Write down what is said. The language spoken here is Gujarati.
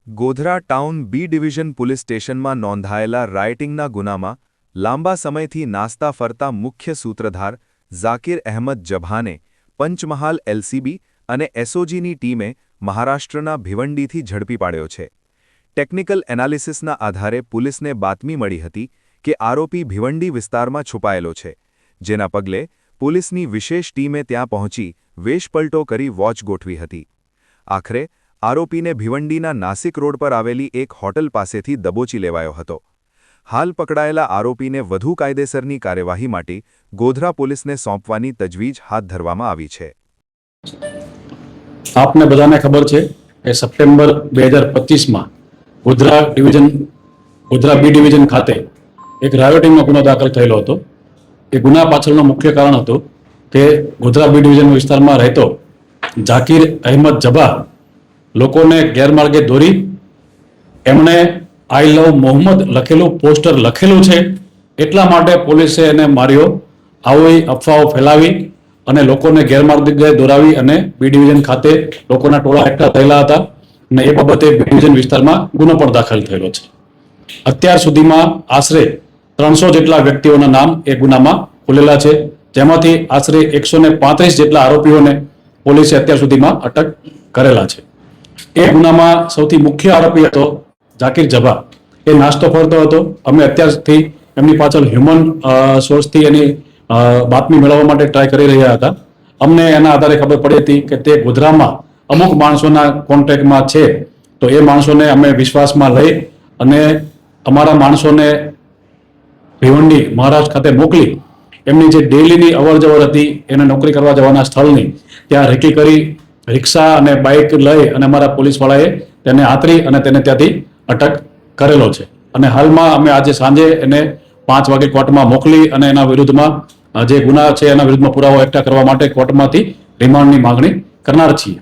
Godhra town B division police સ્ટેશનમાં નોંધાયેલા રાયટિંગના ગુનામાં લાંબા સમયથી નાસ્તા ફરતા મુખ્ય સૂત્રધાર ઝાકિર અહેમદ જભાને પંચમહાલ એલસીબી અને એસઓજીની ટીમે મહારાષ્ટ્રના ભિવંડીથી ઝડપી પાડ્યો છે. ટેકનિકલ એનાલિસિસના આધારે પોલીસને બાતમી મળી હતી કે આરોપી ભિવંડી વિસ્તારમાં છુપાયેલો છે, જેના પગલે પોલીસની વિશેષ ટીમે ત્યાં પહોંચી વેશપલટો કરી વોચ ગોઠવી હતી. આખરે આરોપીને ભિવંડીના નાસિક રોડ પર આવેલી એક હોટલ પાસેથી દબોચી લેવાયો હતો. હાલ પકડાયેલા આરોપીને વધુ કાયદેસરની કાર્યવાહી માટે ગોધરા પોલીસને સોંપવાની તજવીજ હાથ ધરવામાં આવી છે. આપને બધાને ખબર છે કે સપ્ટેમ્બર 2025માં ગોધરા બી ડિવિઝન ખાતે એક રાયોટિંગનો ગુનો દાખલ થયેલો હતો. એ ગુના પાછળનું મુખ્ય કારણ હતું કે ગોધરા બી ડિવિઝન વિસ્તારમાં રહેતો ઝાકિર અહેમદ જભા લોકોને ગેરમાર્ગે દોરી એમણે આઈ લવ મોહમ્મદ લખેલું પોસ્ટર લખેલું છે એટલા માટે પોલીસે એને માર્યો. આવી અફવાઓ ફેલાવી અને લોકોને ગેરમાર્ગે દોરાવી અને બી ડિવિઝન ખાતે લોકોના ટોળા એકઠા થયેલા હતા અને એ બાબતે બી ડિવિઝન વિસ્તારમાં ગુનો પણ દાખલ થયેલો છે. અત્યાર સુધીમાં આશરે 300 જેટલા વ્યક્તિઓના નામ એ ગુનામાં ખુલેલા છે, જેમાંથી આશરે 135 જેટલા આરોપીઓને પોલીસે અત્યાર સુધીમાં અટક કરેલા છે. એ ગુનામાં સૌથી મુખ્ય આરોપી હતો ઝાકિર જભા. એ નાસ્તો ફરતો હતો. અમે અત્યારથી એમની પાછળ હ્યુમન સોર્સથી એની બાતમી મેળવવા માટે ટ્રાય કરી રહ્યા હતા. અમને એના આધારે ખબર પડી હતી કે તે ગોધરામાં અમુક માણસોના કોન્ટેક્ટમાં છે, તો એ માણસોને અમે વિશ્વાસમાં લઈ અને અમારા માણસોને ભિવંડી મહારાષ્ટ્ર ખાતે મોકલી એમની જે ડેલીની અવરજવર હતી એને નોકરી કરવા જવાના સ્થળની ત્યાં રેકી કરી રિક્ષા અને બાઇક લઈ અને અમારા પોલીસવાળાએ તેને આતરી અને તેને ત્યાંથી અટક કરેલો છે. અને હાલમાં અમે આજે સાંજે એને 5 વાગે કોર્ટમાં મોકલી અને એના વિરુદ્ધમાં જે ગુના છે એના વિરુદ્ધમાં પુરાવો એકઠા કરવા માટે કોર્ટમાંથી રિમાન્ડની માંગણી કરનાર છીએ.